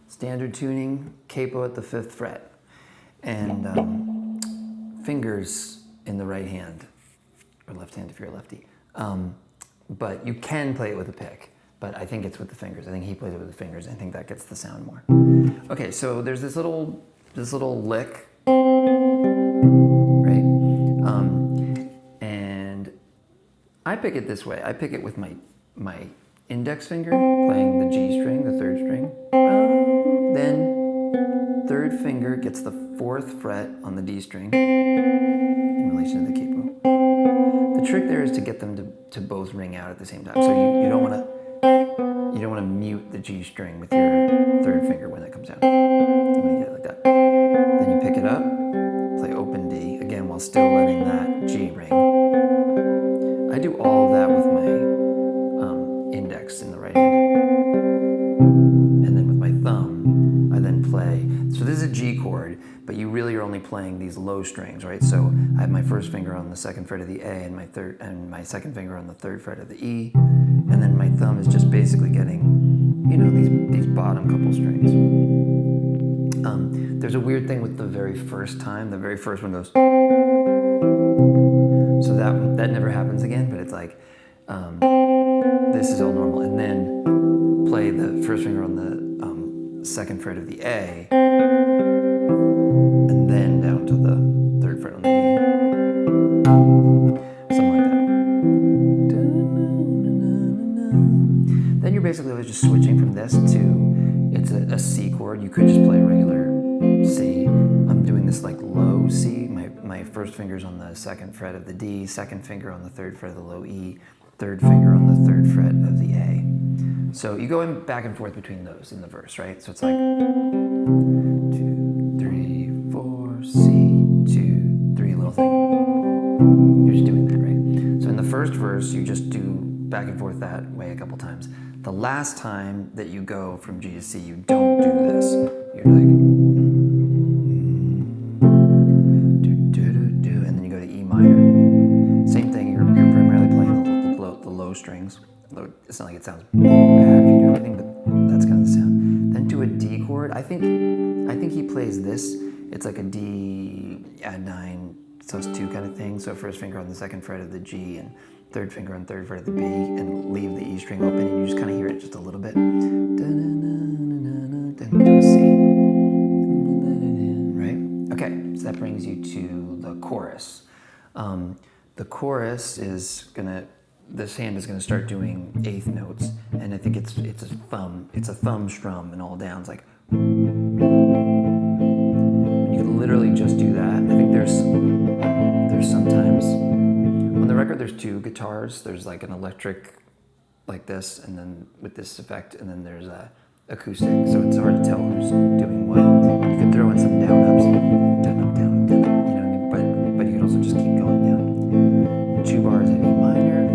standard tuning, capo at the 5th fret, and fingers in the right hand, or left hand if you're a lefty. But you can play it with a pick, but I think it's with the fingers. I think he plays it with the fingers. I think that gets the sound more. Okay, so there's this little lick, right? And I pick it this way. I pick it with my index finger playing the G string, the 3rd string. Then 3rd finger gets the 4th fret on the D string in relation to the capo. The trick there is to get them to both ring out at the same time. So you don't want to mute the G string with your third finger when it comes down. You want to get it like that. Then you pick it up, play open D again while still letting that G ring. I do all of that with my index in the right hand, and then with my thumb, I then play. So this is a G chord, but you really are only playing these low strings, right? So I have my first finger on the second fret of the A, and my second finger on the third fret of the E, and then my thumb is just basically getting, you know, these bottom couple strings. There's a weird thing with the very first time. The very first one goes, so that never happens again. But it's like this is all normal, and then play the first finger on the second fret of the A, and then down to the third fret on the E, something like that. Then you're basically always just switching from this to, it's a C chord. You could just play a regular C. I'm doing this like low C. My first finger's on the second fret of the D, second finger on the third fret of the low E, third finger on the third fret of the A. So you go in back and forth between those in the verse, right? So it's like 2, 3, 4, C, 2, 3, little thing. You're just doing that, right? So in the first verse, you just do back and forth that way a couple times. The last time that you go from G to C, you don't do this. You're like, and then you go to E minor. Same thing, you're primarily playing the low strings. It's not like it sounds bad if you do anything, but that's kind of the sound. Then to a D chord, I think he plays this. It's like a D add 9, so it's 2 kind of thing. So first finger on the second fret of the G and third finger on third fret of the B, and leave the E string open, and you just kind of hear it just a little bit. Then to a C. Right? Okay, so that brings you to the chorus. The chorus is gonna, this hand is gonna start doing eighth notes, and I think it's a thumb strum and all downs, like. And you can literally just do that. I think there's sometimes on the record there's 2 guitars. There's like an electric like this, and then with this effect, and then there's a acoustic, so it's hard to tell who's doing what. You can throw in some down ups, down up, down up, down up, you know what I mean? But you can also just keep going down. 2 bars of E minor,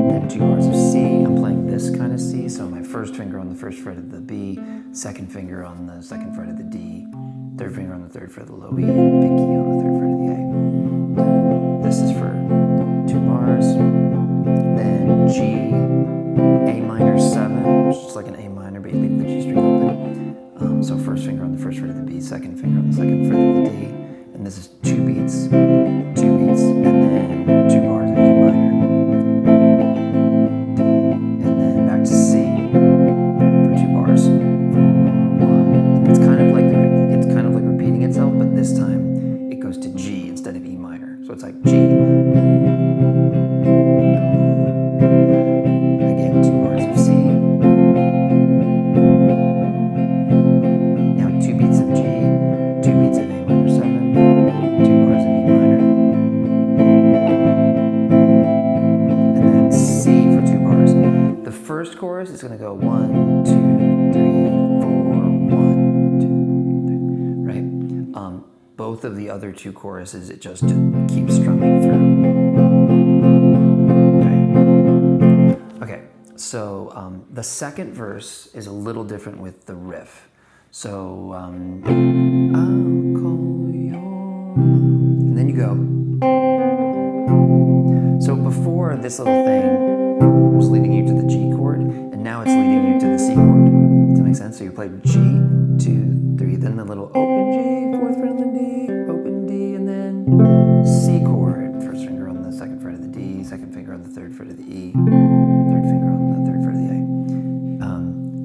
then 2 bars of C. I'm playing this kind of C, so my first finger on the first fret of the B, second finger on the second fret of the D, third finger on the third fret of the low E, and pinky on the third fret of the A. This is for 2 bars. Then G, A minor 7, which is like an A minor, but you leave the G string open. So first finger on the first fret of the B, second finger on the second fret of the D, and this is 2 beats, and then 2 bars of E minor, and then back to C for 2 bars. 1. And it's kind of like repeating itself, but this time it goes to G instead of E minor. So it's like G. Again, 2 bars of C. Now 2 beats of G, 2 beats of A minor 7, 2 bars of E minor. And then C for 2 bars. The first chorus is going to go 1, 2, 3, 4, 1, 2, 3, right? Both of the other 2 choruses, it just keeps strumming through. Okay, so the second verse is a little different with the riff. So, I'll call your mom. And then you go. So before, this little thing was leading you to the G chord, and now it's leading you to the C chord. Does that make sense? So you play G, 2, 3, then the little open G, fourth fret on the D, open D, and then C chord. First finger on the second fret of the D, second finger on the third fret of the E, third finger on the third fret of the A.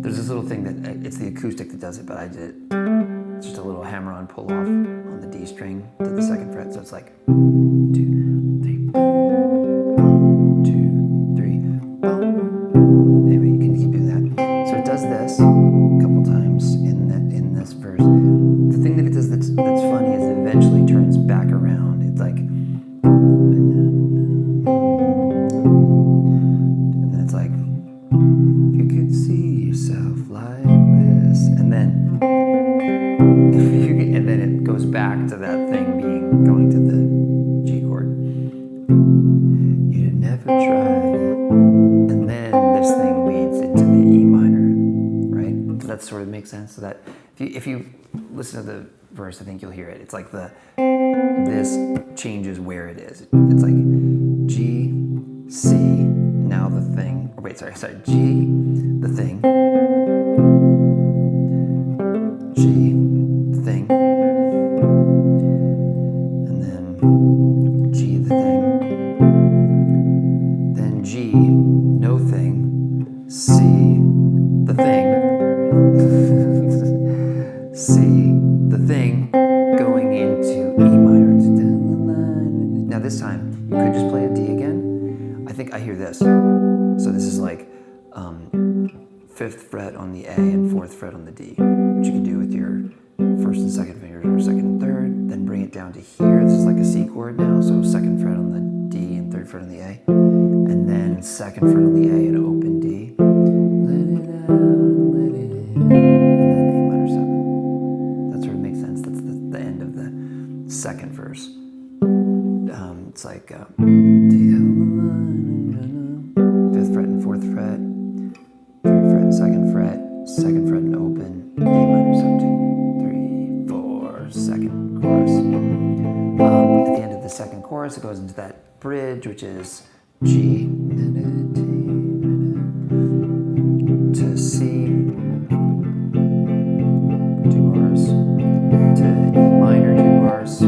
There's this little thing that, it's the acoustic that does it, but I did it. It's just a little hammer-on pull-off on the D string to the second fret, so it's like 2, 3, 1, 2, 3, anyway, you can keep doing that. So it does this a couple times in this verse. The thing that it does that's funny is it eventually turns back around. It's like, try. And then this thing leads into the E minor, right? Does that sort of make sense? So that if you listen to the verse, I think you'll hear it. It's like this changes where it is. It's like G, C, now the thing. Or wait, sorry, G, the thing. G, the thing. And then G, the thing. Then G, no thing. C, the thing. C, the thing, going into E minor. Now this time, you could just play a D again. I think I hear this. So this is like 5th fret on the A and 4th fret on the D, which you can do with your 1st and 2nd fingers or 2nd and 3rd. Then bring it down to here. This is like a C chord now, so 2nd fret on the D and 3rd fret on the A. And then 2nd fret on the A and open D. Let it out, let it in. And then A minor 7. That sort of makes sense. That's the end of the 2nd verse. It's like 5th fret and 4th fret, 3rd fret and 2nd fret, 2nd fret and open, A minor 7, 2, 3, 4, 2nd chorus. At the end of the 2nd chorus, it goes into that bridge, which is G to C, 2 bars, to E minor, 2 bars,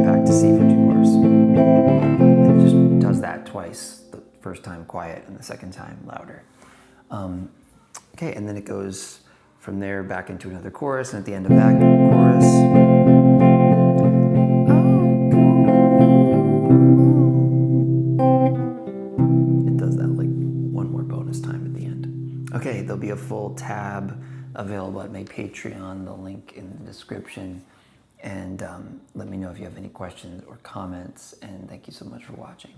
back to C for 2 bars. And it just does that twice. The first time quiet and the second time louder. Okay, and then it goes from there back into another chorus, and at the end of that chorus, it does that like one more bonus time at the end. Okay, there'll be a full tab available at my Patreon, the link in the description. And let me know if you have any questions or comments, and thank you so much for watching.